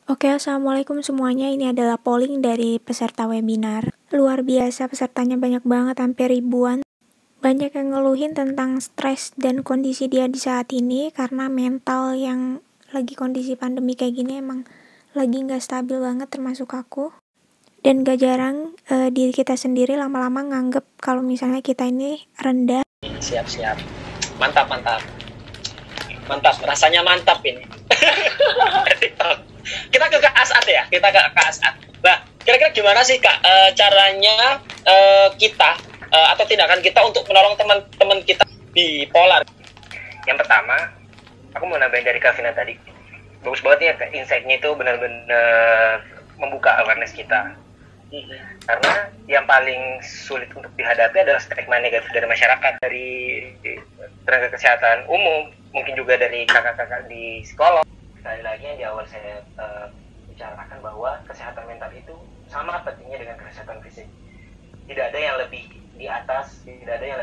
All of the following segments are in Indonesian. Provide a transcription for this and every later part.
Oke, assalamualaikum semuanya. Ini adalah polling dari peserta webinar. Luar biasa, pesertanya banyak banget, hampir ribuan. Banyak yang ngeluhin tentang stres dan kondisi dia di saat ini karena mental yang lagi kondisi pandemi kayak gini emang lagi nggak stabil banget, termasuk aku. Dan gak jarang diri kita sendiri lama-lama nganggep kalau misalnya kita ini rendah. Siap. Mantap. Mantap, rasanya mantap ini. Kita ke Kak Asad ya, Nah, kira-kira gimana sih Kak caranya kita atau tindakan kita untuk menolong teman-teman kita bipolar? Yang pertama, aku mau nambahin dari Kavina tadi. Bagus banget ya, insight-nya itu benar-benar membuka awareness kita. Karena yang paling sulit untuk dihadapi adalah stigma negatif dari masyarakat, dari tenaga kesehatan umum, mungkin juga dari kakak-kakak di psikolog. Sekali lagi yang di awal saya bicarakan bahwa kesehatan mental itu sama pentingnya dengan kesehatan fisik. Tidak ada yang lebih di atas, tidak ada yang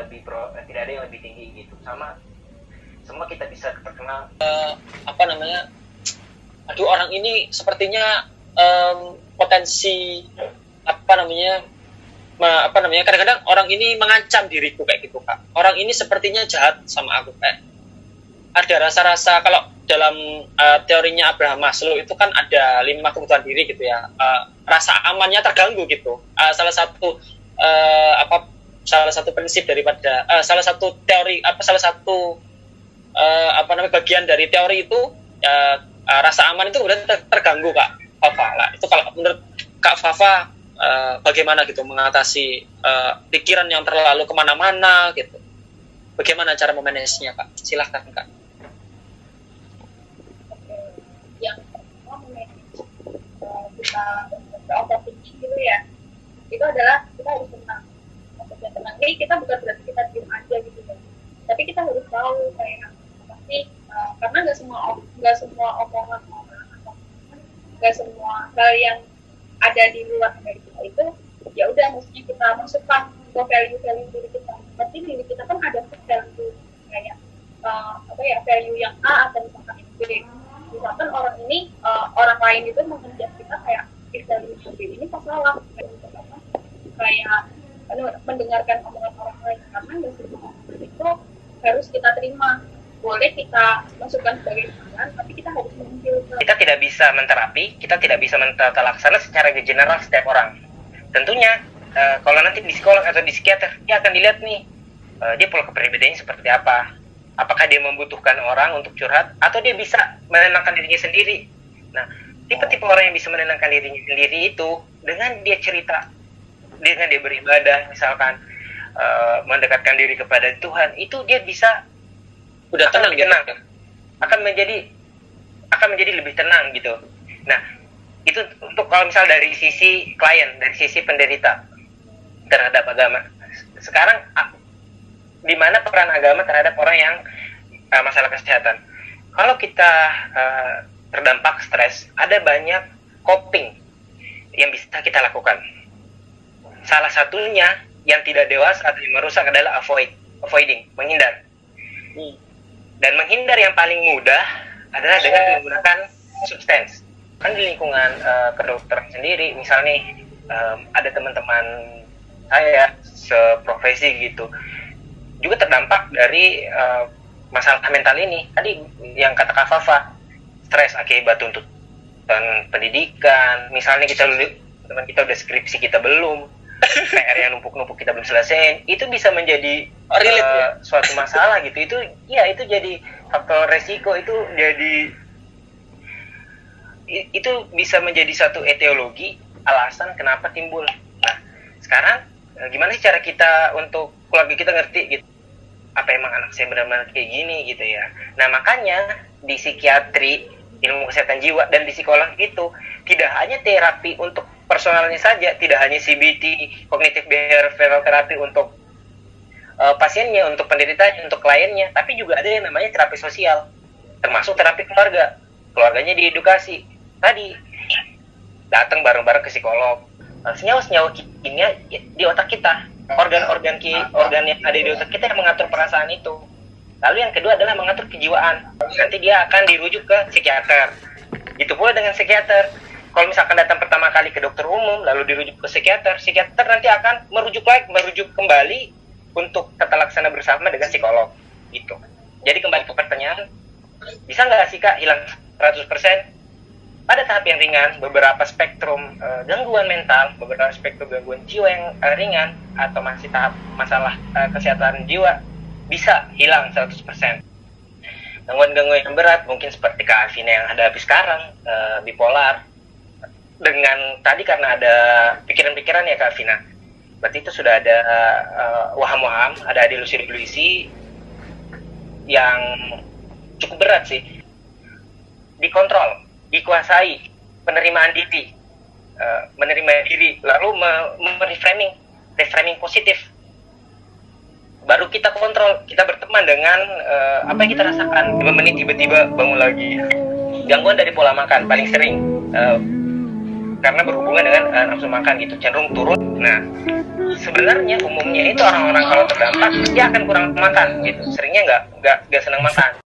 lebih tinggi gitu. Sama, semua kita bisa terkenal. Aduh, orang ini sepertinya potensi kadang-kadang orang ini mengancam diriku kayak gitu Kak. Orang ini sepertinya jahat sama aku kayak. Ada rasa-rasa kalau dalam teorinya Abraham Maslow itu kan ada 5 kebutuhan diri gitu ya. Rasa amannya terganggu gitu. Salah satu prinsip daripada bagian dari teori itu rasa aman itu kemudian terganggu Kak Fafa. Lah, itu kalau menurut Kak Fafa bagaimana gitu mengatasi pikiran yang terlalu kemana-mana gitu? Bagaimana cara memanagenya Kak? Silahkan Kak. Yang pertama memanage kita overthinking gitu ya, itu adalah kita harus tenang. Maksudnya tenang, jadi kita bukan berarti kita diem aja gitu kan, tapi kita harus tahu kayak pasti karena nggak semua omongan orang, nggak semua hal yang ada di luar dari kita itu ya udah maksudnya kita masukkan ke value diri kita. Berarti diri kita kan ada value kayak value yang A atau misalkan yang B. Misalkan orang lain itu mengejar kita kayak value yang B ini pas salah kayak mendengarkan omongan orang lain, karena nggak semua omongan itu harus kita terima. Boleh kita masukkan sebagai saran, tapi kita harus memfilter. Kita tidak bisa menterapi, kita tidak bisa mentata laksana secara general setiap orang. Tentunya kalau nanti di psikolog atau di psikiater, dia akan dilihat nih dia pola kepribadiannya seperti apa. Apakah dia membutuhkan orang untuk curhat atau dia bisa menenangkan dirinya sendiri. Nah, tipe-tipe orang yang bisa menenangkan dirinya sendiri itu dengan dia cerita, dengan dia beribadah, misalkan mendekatkan diri kepada Tuhan, itu dia bisa udah tenang. akan menjadi lebih tenang gitu. Nah, itu untuk kalau misal dari sisi klien, dari sisi penderita terhadap agama. Sekarang di mana peran agama terhadap orang yang masalah kesehatan? Kalau kita terdampak stres, ada banyak coping yang bisa kita lakukan. Salah satunya yang tidak dewasa atau yang merusak adalah avoiding, menghindar. Dan menghindar yang paling mudah adalah dengan menggunakan substance. Kan di lingkungan kedokteran sendiri, misalnya ada teman-teman saya seprofesi gitu, juga terdampak dari masalah mental ini. Tadi yang kata Kak Fafa, stres akibat tuntutan pendidikan. Misalnya teman kita udah skripsi kita belum, PR yang numpuk-numpuk kita belum selesai, itu bisa menjadi suatu masalah gitu. Itu jadi faktor resiko, itu bisa menjadi satu etiologi alasan kenapa timbul. Nah, sekarang gimana sih cara kita untuk keluarga kita ngerti gitu, apa emang anak saya benar-benar kayak gini gitu ya. Nah, makanya di psikiatri, ilmu kesehatan jiwa, dan di psikolog itu tidak hanya terapi untuk personalnya saja, tidak hanya CBT, cognitive behavioral therapy untuk pasiennya, untuk penderitanya, untuk kliennya, tapi juga ada yang namanya terapi sosial, termasuk terapi keluarga. Keluarganya diedukasi. Tadi datang bareng-bareng ke psikolog. Senyawa-senyawa kimia di otak kita, organ yang ada di otak kita yang mengatur perasaan itu. Lalu yang kedua adalah mengatur kejiwaan. Nanti dia akan dirujuk ke psikiater. Itu pula dengan psikiater. Kalau misalkan datang pertama kali ke dokter umum, lalu dirujuk ke psikiater, psikiater nanti akan merujuk kembali untuk tata laksana bersama dengan psikolog. Gitu. Jadi kembali ke pertanyaan, bisa nggak sih Kak hilang 100%? Pada tahap yang ringan, beberapa spektrum gangguan mental, beberapa spektrum gangguan jiwa yang ringan, atau masih tahap masalah kesehatan jiwa, bisa hilang 100%. Gangguan-gangguan yang berat, mungkin seperti Kak Alvina yang ada habis sekarang, bipolar, dengan tadi karena ada pikiran-pikiran ya Kak Alvina, berarti itu sudah ada waham-waham, ada delusi-delusi yang cukup berat sih. Dikontrol, dikuasai, penerimaan diri, menerima diri, lalu reframing positif. Baru kita kontrol, kita berteman dengan apa yang kita rasakan. 5 menit tiba-tiba bangun lagi. Gangguan dari pola makan paling sering, karena berhubungan dengan nafsu makan gitu, cenderung turun. Nah, sebenarnya umumnya itu orang-orang kalau terdampak dia akan kurang makan gitu, seringnya nggak senang makan.